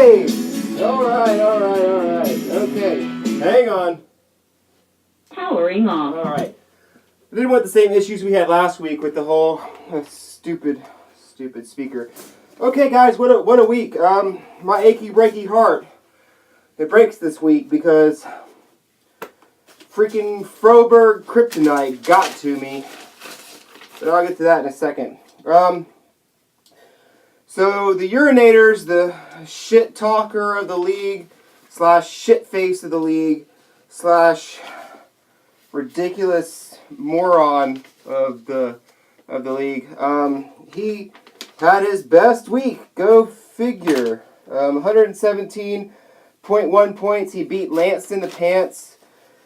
Okay. All right. Okay. Hang on. Powering off. All right. I didn't want the same issues we had last week with the whole stupid speaker. Okay, guys, what a week. My achy, breaky heart. It breaks this week because freaking Froberg Kryptonite got to me. But I'll get to that in a second. So the urinators, the shit talker of the league, / shit face of the league, / ridiculous moron of the league. He had his best week. Go figure. 117.1 points. He beat Lance in the pants.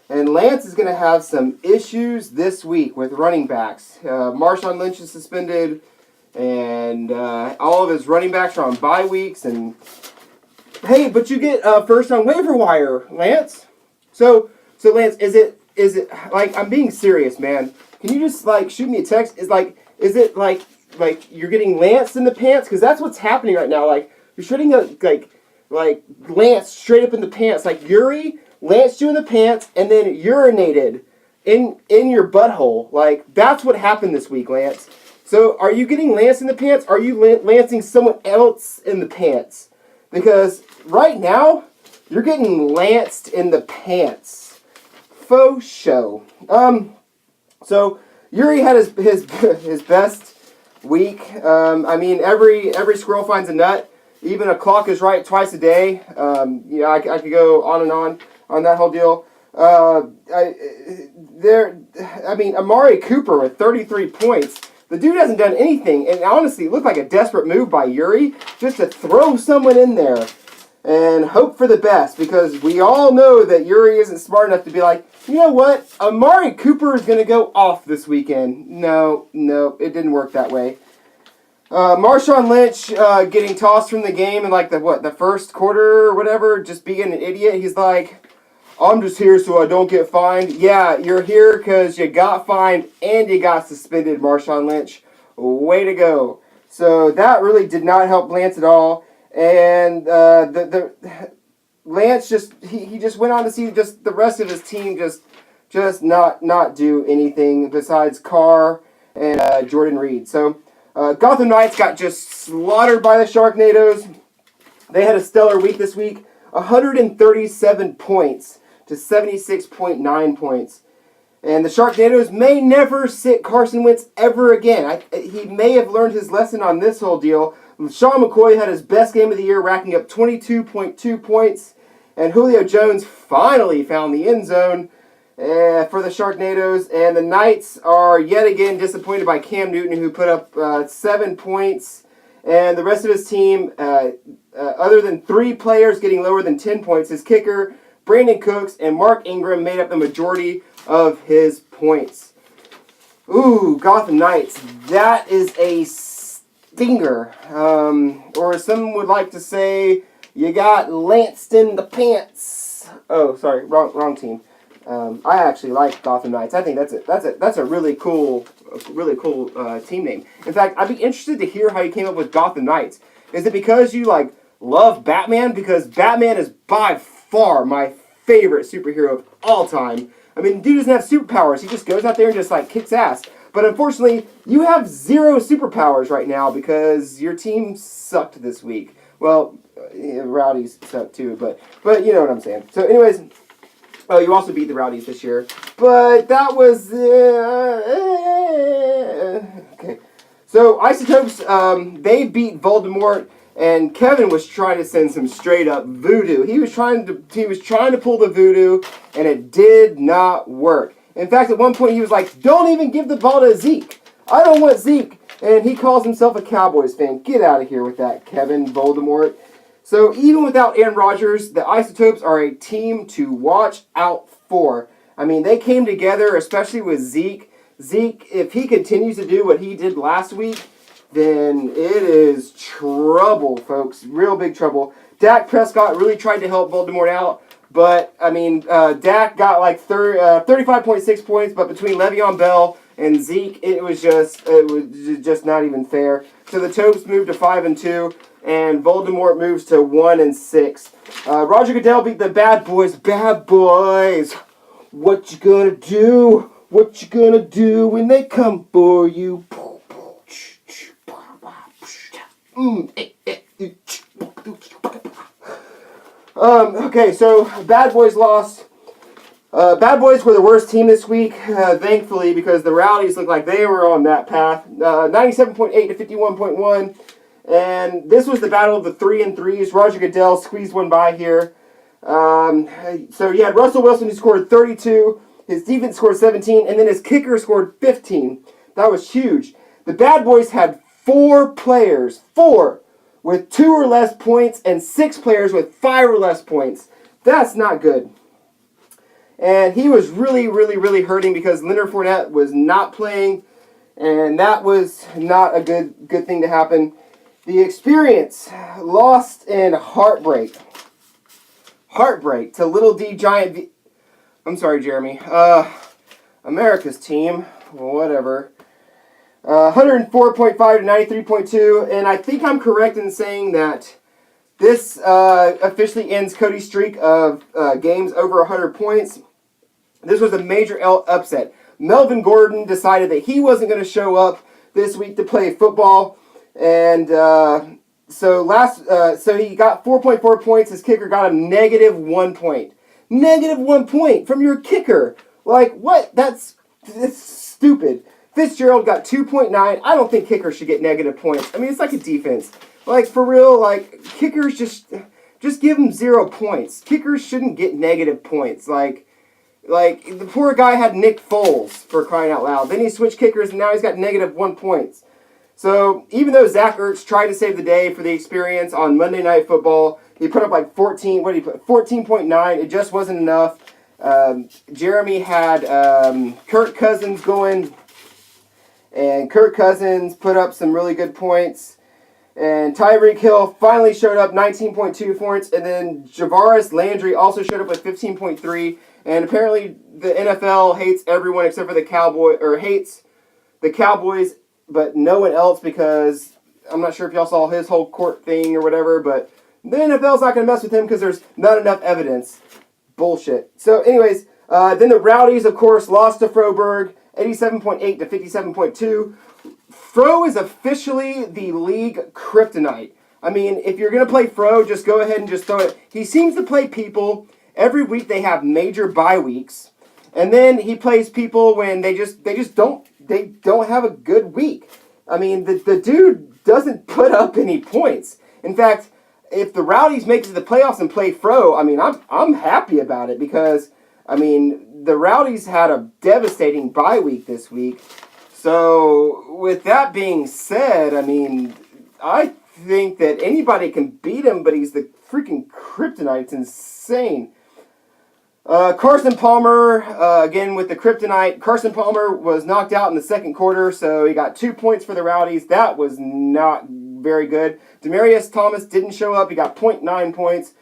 And Lance is going to have some issues this week with running backs. Marshawn Lynch is suspended. And all of his running backs are on bye weeks. And hey, but you get first on waiver wire, Lance. So Lance, is it like, I'm being serious, man? Can you just like shoot me a text? Is it like you're getting Lance in the pants? Because that's what's happening right now. Like you're shooting like Lance straight up in the pants. Like Yuri, Lance you in the pants, and then urinated in your butthole. Like that's what happened this week, Lance. So, are you getting Lance in the pants? Or are you lancing someone else in the pants? Because right now, you're getting lanced in the pants. Faux show. So Yuri had his best week. I mean, every squirrel finds a nut. Even a clock is right twice a day. I could go on and on that whole deal. Amari Cooper with 33 points. The dude hasn't done anything, and honestly, it looked like a desperate move by Yuri just to throw someone in there and hope for the best, because we all know that Yuri isn't smart enough to be like, you know what, Amari Cooper is going to go off this weekend. No, it didn't work that way. Marshawn Lynch getting tossed from the game in like the first quarter or whatever, just being an idiot. He's like, I'm just here so I don't get fined. Yeah, you're here because you got fined and you got suspended, Marshawn Lynch. Way to go. So that really did not help Lance at all. And the Lance he just went on to see just the rest of his team just not do anything besides Carr and Jordan Reed. So Gotham Knights got just slaughtered by the Sharknadoes. They had a stellar week this week. 137 points. To 76.9 points. And the Sharknadoes may never sit Carson Wentz ever again. He may have learned his lesson on this whole deal. Sean McCoy had his best game of the year, racking up 22.2 points. And Julio Jones finally found the end zone for the Sharknadoes. And the Knights are yet again disappointed by Cam Newton, who put up 7 points. And the rest of his team, other than 3 players getting lower than 10 points, his kicker, Brandon Cooks, and Mark Ingram made up the majority of his points. Ooh, Gotham Knights. That is a stinger. Or as some would like to say, you got lanced in the pants. Oh, sorry, wrong team. I actually like Gotham Knights. I think that's a really cool team name. In fact, I'd be interested to hear how you came up with Gotham Knights. Is it because you love Batman? Because Batman is by far my favorite superhero of all time. I mean, dude doesn't have superpowers. He just goes out there and just kicks ass. But unfortunately, you have 0 superpowers right now because your team sucked this week. Well, Rowdy's sucked too, but you know what I'm saying. So anyways, you also beat the Rowdies this year. But that was... okay. So Isotopes, they beat Voldemort. And Kevin was trying to send some straight up voodoo. He was trying to pull the voodoo, and it did not work. In fact, at one point he was like, "Don't even give the ball to Zeke. I don't want Zeke." And he calls himself a Cowboys fan. Get out of here with that, Kevin Voldemort. So even without Aaron Rodgers, the Isotopes are a team to watch out for. I mean, they came together, especially with Zeke. Zeke, if he continues to do what he did last week, then it is trouble, folks. Real big trouble. Dak Prescott really tried to help Voldemort out, but, I mean, Dak got 35.6 points, but between Le'Veon Bell and Zeke, it was just not even fair. So the Topes moved to 5-2. and Voldemort moves to 1-6. Roger Goodell beat the Bad Boys. Bad Boys, what you gonna do? What you gonna do when they come for you? Okay, so Bad Boys lost. Bad Boys were the worst team this week, thankfully, because the Rowdies looked like they were on that path. 97.8 to 51.1. And this was the battle of the 3 and 3s. Roger Goodell squeezed one by here. So you had Russell Wilson, who scored 32. His defense scored 17. And then his kicker scored 15. That was huge. The Bad Boys had 4 players, 4, with 2 or less points, and 6 players with 5 or less points. That's not good. And he was really, really, really hurting because Leonard Fournette was not playing, and that was not a good thing to happen. The Experience lost in heartbreak. Heartbreak to Little D Giant I'm sorry, Jeremy. America's team. Whatever. 104.5 to 93.2, and I think I'm correct in saying that this officially ends Cody's streak of games over 100 points. This was a major upset. Melvin Gordon decided that he wasn't going to show up this week to play football, and so he got 4.4 points. His kicker got a -1 point. -1 point from your kicker. Like, what? That's stupid. Fitzgerald got 2.9. I don't think kickers should get negative points. I mean, it's like a defense. Like, for real, like, kickers just give them 0 points. Kickers shouldn't get negative points. Like, the poor guy had Nick Foles, for crying out loud. Then he switched kickers, and now he's got -1 points. So, even though Zach Ertz tried to save the day for the Experience on Monday Night Football, he put up like 14.9. It just wasn't enough. Jeremy had Kirk Cousins going, and Kirk Cousins put up some really good points. And Tyreek Hill finally showed up, 19.2 points. And then Javaris Landry also showed up with 15.3. And apparently the NFL hates everyone except for hates the Cowboys, but no one else, because I'm not sure if y'all saw his whole court thing or whatever, but the NFL's not going to mess with him because there's not enough evidence. Bullshit. So anyways, then the Rowdies, of course, lost to Froberg, 87.8 to 57.2. Fro is officially the league kryptonite. I mean, if you're going to play Fro, just go ahead and just throw it. He seems to play people every week. They have major bye weeks, and then he plays people when they don't have a good week. I mean, the dude doesn't put up any points. In fact, if the Rowdies make it to the playoffs and play Fro, I mean, I'm happy about it, because I mean, the Rowdies had a devastating bye week this week. So, with that being said, I mean, I think that anybody can beat him, but he's the freaking kryptonite. It's insane. Carson Palmer, again with the kryptonite. Carson Palmer was knocked out in the second quarter, so he got 2 points for the Rowdies. That was not very good. Demaryius Thomas didn't show up. He got 0.9 points.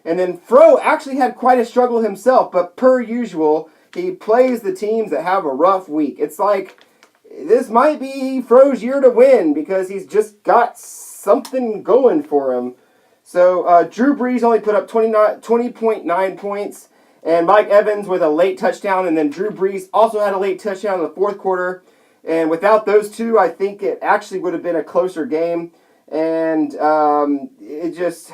And then Fro actually had quite a struggle himself, but per usual, he plays the teams that have a rough week. It's like, this might be Fro's year to win, because he's just got something going for him. So Drew Brees only put up 20.9 points, and Mike Evans with a late touchdown, and then Drew Brees also had a late touchdown in the fourth quarter. And without those two, I think it actually would have been a closer game. And it just,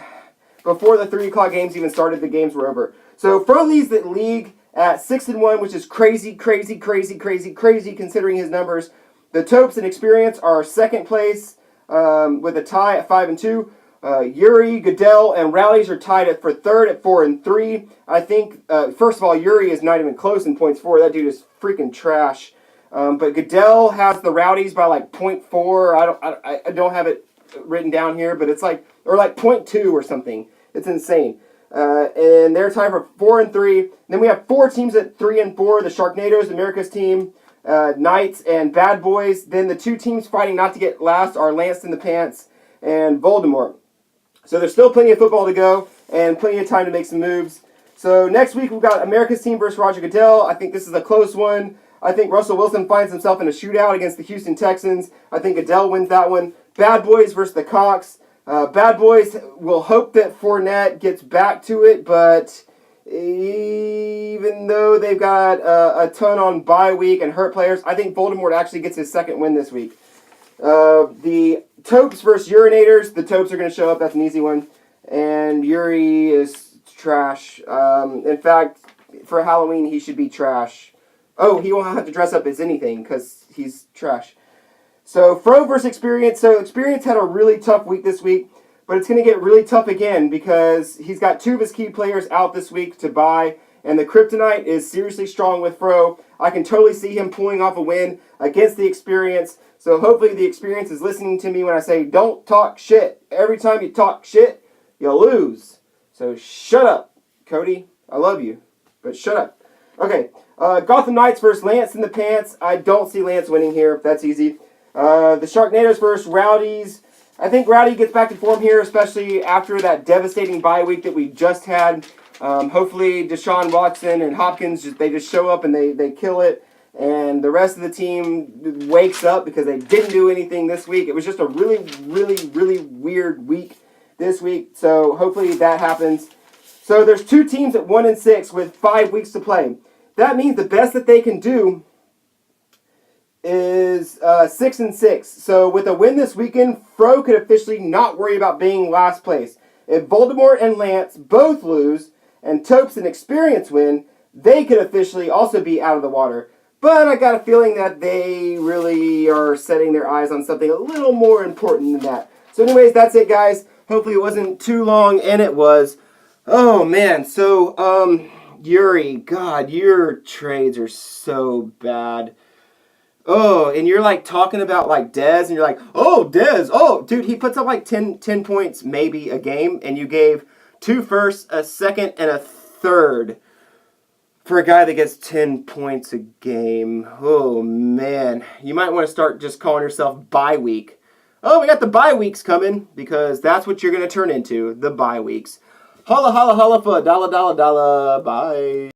before the 3 o'clock games even started, the games were over. So Fro leads the league at 6-1, which is crazy considering his numbers. The Topes and Experience are second place with a tie at 5-2. Yuri, Goodell, and Rowdies are tied for third at 4-3. I think, first of all, Yuri is not even close in points for. That dude is freaking trash. But Goodell has the Rowdies by like 0.4. I don't have it written down here, but it's like, or like 0.2 or something. It's insane. And they're tied for 4-3. Then we have 4 teams at 3-4. The Sharknadoes, America's team, Knights, and Bad Boys. Then the 2 teams fighting not to get last are Lance in the Pants and Voldemort. So there's still plenty of football to go and plenty of time to make some moves. So next week we've got America's team versus Roger Goodell. I think this is a close one. I think Russell Wilson finds himself in a shootout against the Houston Texans. I think Goodell wins that one. Bad Boys versus the Cox. Bad Boys will hope that Fournette gets back to it, but even though they've got a ton on bye week and hurt players, I think Voldemort actually gets his second win this week. The Topes versus Urinators. The Topes are going to show up. That's an easy one. And Yuri is trash. In fact, for Halloween, he should be trash. Oh, he won't have to dress up as anything because he's trash. So, Fro versus Experience. So, Experience had a really tough week this week, but it's going to get really tough again because he's got 2 of his key players out this week to buy, and the Kryptonite is seriously strong with Fro. I can totally see him pulling off a win against the Experience. So, hopefully, the Experience is listening to me when I say, don't talk shit. Every time you talk shit, you'll lose. So, shut up, Cody. I love you, but shut up. Okay, Gotham Knights versus Lance in the Pants. I don't see Lance winning here. That's easy. The Sharknadoes versus Rowdies. I think Rowdy gets back to form here, especially after that devastating bye week that we just had. Hopefully, Deshaun Watson and Hopkins, they just show up and they kill it. And the rest of the team wakes up because they didn't do anything this week. It was just a really, really, really weird week this week. So hopefully that happens. So there's 2 teams at 1-6 with 5 weeks to play. That means the best that they can do is 6-6. So with a win this weekend, Fro could officially not worry about being last place. If Voldemort and Lance both lose and Topes and Experience win, they could officially also be out of the water. But I got a feeling that they really are setting their eyes on something a little more important than that. So anyways, that's it, guys. Hopefully it wasn't too long, and it was. Oh, man. So, Yuri, God, your trades are so bad. Oh, and you're like talking about like Dez, and you're like, oh, Dez, oh, dude, he puts up like 10 points maybe a game, and you gave 2 firsts, a second, and a third for a guy that gets 10 points a game. Oh, man. You might want to start just calling yourself bye week. Oh, we got the bye weeks coming, because that's what you're going to turn into, the bye weeks. Holla, holla, holla for $1, $1, $1. Bye.